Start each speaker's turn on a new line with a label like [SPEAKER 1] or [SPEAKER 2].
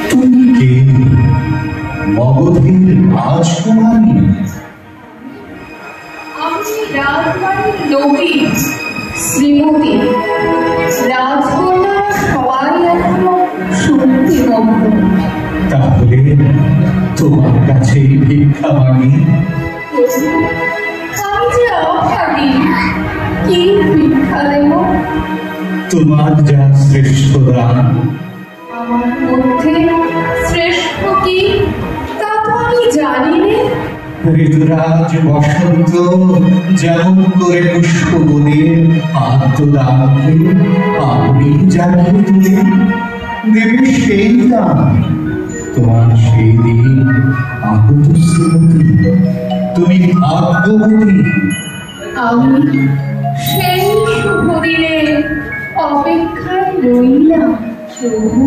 [SPEAKER 1] তুমি কে? মগধের রাজকুমারী?
[SPEAKER 2] আমি রাজবাড়ির লোকী শ্রীমতী। রাজকন্যা সবাই এখনো শুনতে মগ্ন।
[SPEAKER 1] তাহলে তোমার কাছে ভিক্ষা মাগি।
[SPEAKER 2] আমি যে অভাগী, কি ভিক্ষা দেব?
[SPEAKER 1] তোমার যা শ্রেষ্ঠ দান।
[SPEAKER 2] আমার মধ্যে শ্রেষ্ঠ কি তা তো আমি জানি নে।
[SPEAKER 1] ঋতুরাজ বসন্ত যেমন করে পুষ্পবনের আত্মদানকে আপনি জানিয়ে তুলে দেবে সেই দান। তোমার সেই দিন আগত শ্রীমতী, তুমি ভাগ্যবতী।
[SPEAKER 2] আমি সেই শুভ দিনে অপেক্ষায় রইলাম প্রভু।